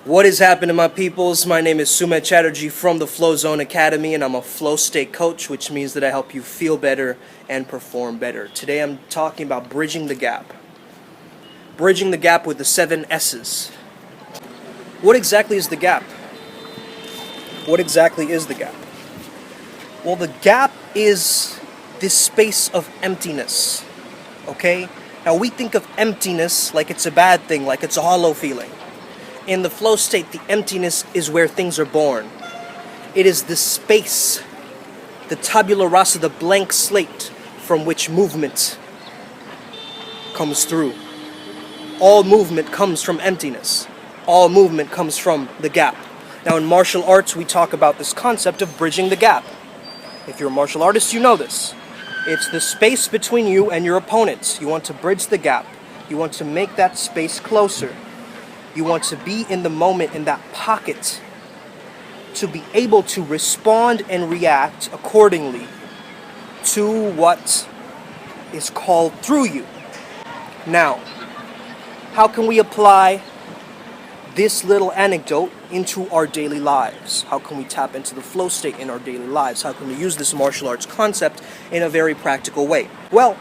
What is happening, my peoples? My name is Sumet Chatterjee from the Flow Zone Academy, and I'm a flow state coach, which means that I help you feel better and perform better. Today I'm talking about bridging the gap. Bridging the gap with the 7 S's. What exactly is the gap? What exactly is the gap? Well, the gap is this space of emptiness, okay? Now, we think of emptiness like it's a bad thing, like it's a hollow feeling. In the flow state, the emptiness is where things are born. It is the space, the tabula rasa, the blank slate from which movement comes through. All movement comes from emptiness. All movement comes from the gap. Now, in martial arts, we talk about this concept of bridging the gap. If you're a martial artist, you know this. It's the space between you and your opponents. You want to bridge the gap. You want to make that space closer. You want to be in the moment, in that pocket, to be able to respond and react accordingly to what is called through you. Now, how can we apply this little anecdote into our daily lives? How can we tap into the flow state in our daily lives? How can we use this martial arts concept in a very practical way? Well,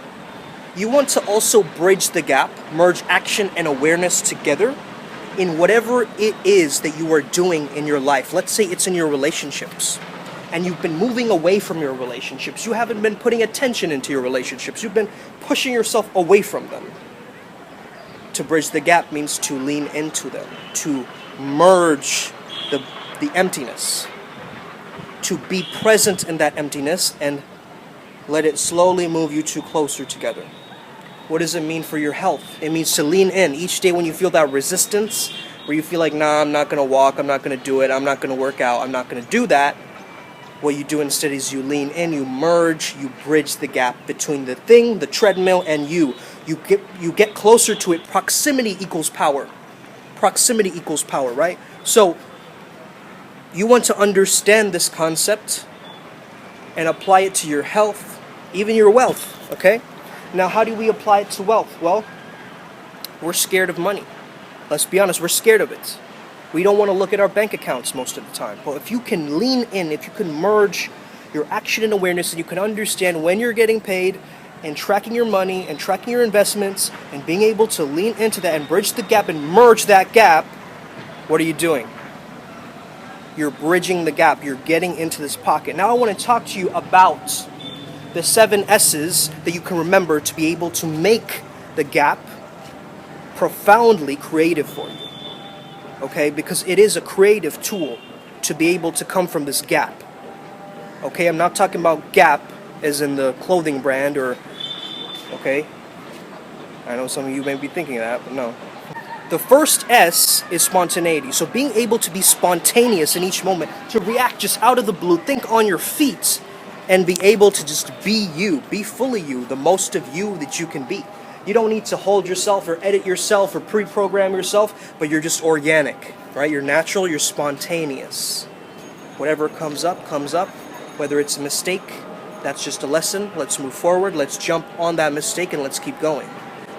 you want to also bridge the gap, merge action and awareness together in whatever it is that you are doing in your life. Let's say it's in your relationships, and you've been moving away from your relationships. You haven't been putting attention into your relationships. You've been pushing yourself away from them. To bridge the gap means to lean into them, to merge the emptiness, to be present in that emptiness and let it slowly move you two closer together. What does it mean for your health? It means to lean in each day when you feel that resistance, where you feel like, nah, I'm not going to walk, I'm not going to do it, I'm not going to work out, I'm not going to do that. What you do instead is you lean in, you merge, you bridge the gap between the thing, the treadmill, and you. You get closer to it. Proximity equals power. Proximity equals power, right? So, you want to understand this concept and apply it to your health, even your wealth, okay? Now, how do we apply it to wealth? Well, we're scared of money. Let's be honest, we're scared of it. We don't want to look at our bank accounts most of the time. But if you can lean in, if you can merge your action and awareness, and you can understand when you're getting paid, and tracking your money, and tracking your investments, and being able to lean into that and bridge the gap and merge that gap, what are you doing? You're bridging the gap. You're getting into this pocket. Now I want to talk to you about the 7 S's that you can remember to be able to make the gap profoundly creative for you. Okay? Because it is a creative tool to be able to come from this gap. Okay? I'm not talking about Gap as in the clothing brand or, okay? I know some of you may be thinking of that, but no. The first S is spontaneity. So being able to be spontaneous in each moment, to react just out of the blue, think on your feet, and be able to just be you, be fully you, the most of you that you can be. You don't need to hold yourself or edit yourself or pre-program yourself, but you're just organic, right? You're natural, you're spontaneous. Whatever comes up, whether it's a mistake, that's just a lesson. Let's move forward. Let's jump on that mistake and let's keep going.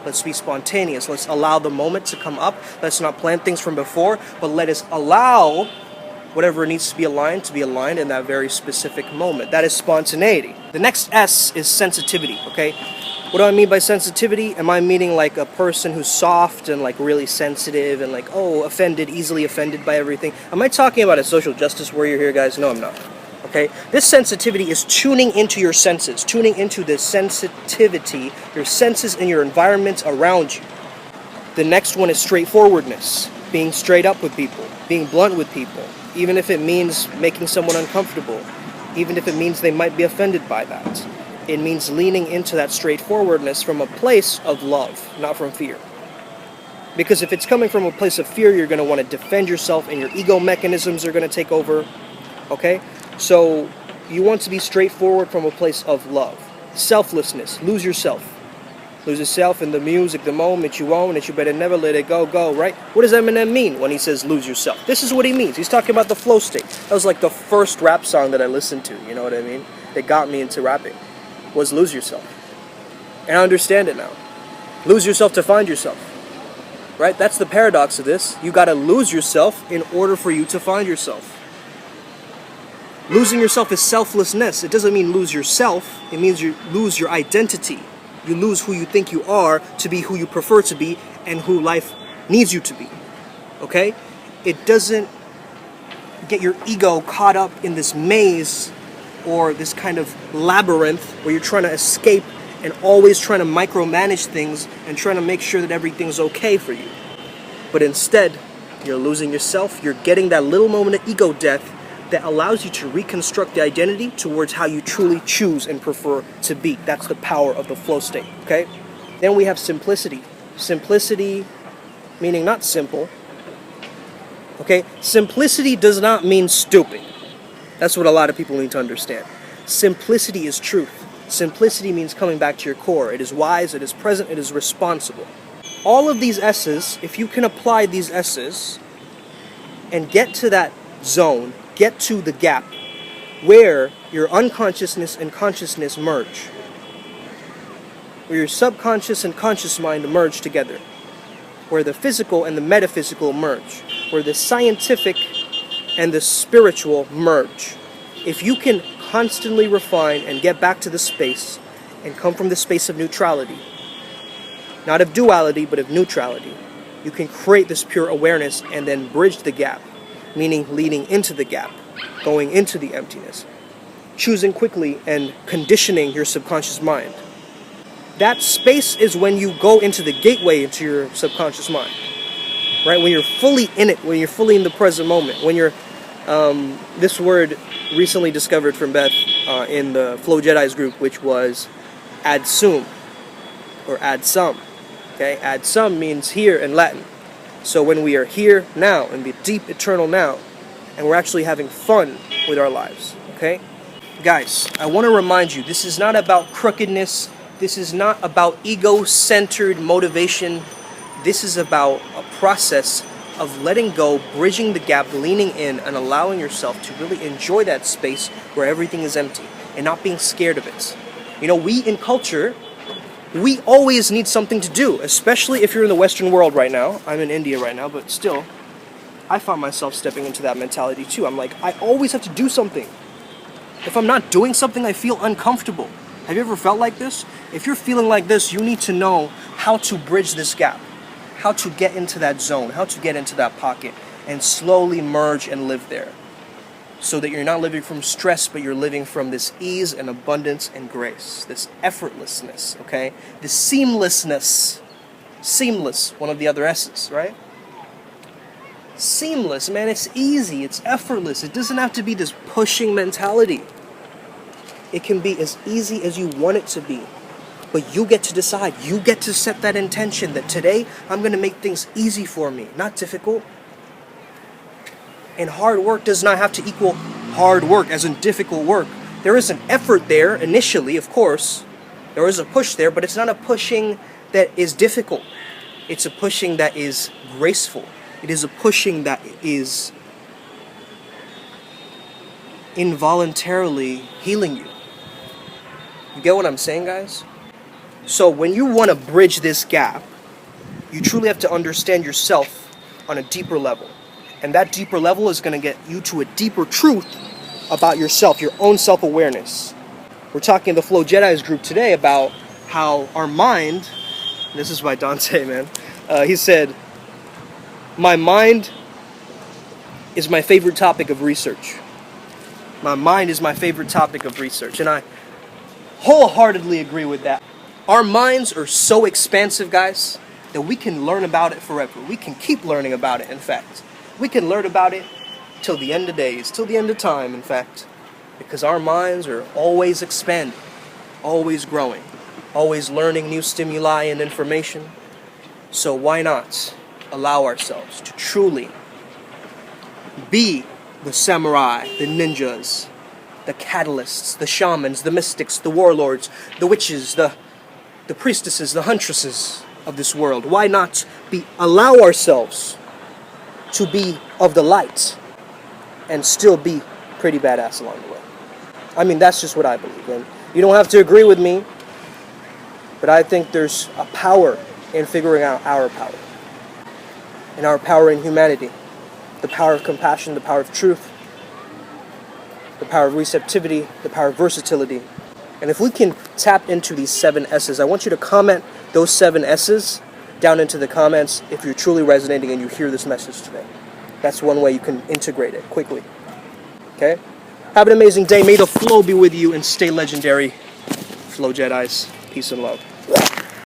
Let's be spontaneous. Let's allow the moment to come up. Let's not plan things from before, but let us allow whatever needs to be aligned in that very specific moment. That is spontaneity. The next S is sensitivity, okay? What do I mean by sensitivity? Am I meaning like a person who's soft and like really sensitive and like, easily offended by everything? Am I talking about a social justice warrior here, guys? No, I'm not. Okay, this sensitivity is tuning into your senses, tuning into the sensitivity, your senses and your environment around you. The next one is straightforwardness, being straight up with people, being blunt with people, even if it means making someone uncomfortable, even if it means they might be offended by that. It means leaning into that straightforwardness from a place of love, not from fear. Because if it's coming from a place of fear, you're going to want to defend yourself and your ego mechanisms are going to take over, okay? So you want to be straightforward from a place of love. Selflessness. Lose yourself. Lose yourself in the music, the moment you own it, you better never let it go, right? What does Eminem mean when he says lose yourself? This is what he means. He's talking about the flow state. That was like the first rap song that I listened to, you know what I mean? That got me into rapping, was Lose Yourself. And I understand it now. Lose yourself to find yourself. right? That's the paradox of this. You got to lose yourself in order for you to find yourself. Losing yourself is selflessness. It doesn't mean lose yourself. It means you lose your identity. You lose who you think you are to be who you prefer to be and who life needs you to be. Okay? It doesn't get your ego caught up in this maze or this kind of labyrinth where you're trying to escape and always trying to micromanage things and trying to make sure that everything's okay for you. But instead, you're losing yourself. You're getting that little moment of ego death that allows you to reconstruct the identity towards how you truly choose and prefer to be. That's the power of the flow state, okay? Then we have simplicity. Simplicity meaning not simple, okay? Simplicity does not mean stupid. That's what a lot of people need to understand. Simplicity is truth. Simplicity means coming back to your core. It is wise, it is present, it is responsible. All of these S's, if you can apply these S's and get to that zone, get to the gap where your unconsciousness and consciousness merge, where your subconscious and conscious mind merge together, where the physical and the metaphysical merge, where the scientific and the spiritual merge. If you can constantly refine and get back to the space and come from the space of neutrality, not of duality, but of neutrality, you can create this pure awareness and then bridge the gap, meaning leading into the gap, going into the emptiness, choosing quickly and conditioning your subconscious mind. That space is when you go into the gateway into your subconscious mind, right? When you're fully in it, when you're fully in the present moment, when you're, this word recently discovered from Beth in the Flow Jedi's group, which was ad sum, or ad sum, okay? Ad sum means here in Latin. So when we are here now, in the deep eternal now, and we're actually having fun with our lives, okay? Guys, I want to remind you, this is not about crookedness. This is not about ego-centered motivation. This is about a process of letting go, bridging the gap, leaning in, and allowing yourself to really enjoy that space where everything is empty and not being scared of it. You know, we in culture, we always need something to do, especially if you're in the Western world right now. I'm in India right now, but still, I find myself stepping into that mentality too. I'm like, I always have to do something. If I'm not doing something, I feel uncomfortable. Have you ever felt like this? If you're feeling like this, you need to know how to bridge this gap, how to get into that zone, how to get into that pocket, and slowly merge and live there. So that you're not living from stress, but you're living from this ease and abundance and grace, this effortlessness, okay? This seamlessness. Seamless, one of the other S's, right? Seamless, man, it's easy, it's effortless. It doesn't have to be this pushing mentality. It can be as easy as you want it to be. But you get to decide. You get to set that intention that today I'm going to make things easy for me, not difficult. And hard work does not have to equal hard work, as in difficult work. There is an effort there initially, of course. There is a push there, but it's not a pushing that is difficult. It's a pushing that is graceful. It is a pushing that is involuntarily healing you. You get what I'm saying, guys? So when you want to bridge this gap, you truly have to understand yourself on a deeper level. And that deeper level is going to get you to a deeper truth about yourself, your own self-awareness. We're talking in the Flow Jedi's group today about how our mind, this is by Dante, man, he said, my mind is my favorite topic of research. My mind is my favorite topic of research. And I wholeheartedly agree with that. Our minds are so expansive, guys, that we can learn about it forever. We can keep learning about it, in fact. We can learn about it till the end of days, till the end of time, in fact. Because our minds are always expanding, always growing, always learning new stimuli and information. So why not allow ourselves to truly be the samurai, the ninjas, the catalysts, the shamans, the mystics, the warlords, the witches, the priestesses, the huntresses of this world? Why not allow ourselves to be of the light and still be pretty badass along the way? I mean, that's just what I believe. And you don't have to agree with me, but I think there's a power in figuring out our power. and our power in humanity. The power of compassion, the power of truth, the power of receptivity, the power of versatility. And if we can tap into these 7 S's, I want you to comment those 7 S's down into the comments if you're truly resonating and you hear this message today. That's one way you can integrate it quickly. Okay? Have an amazing day. May the flow be with you and stay legendary. Flow Jedis. Peace and love.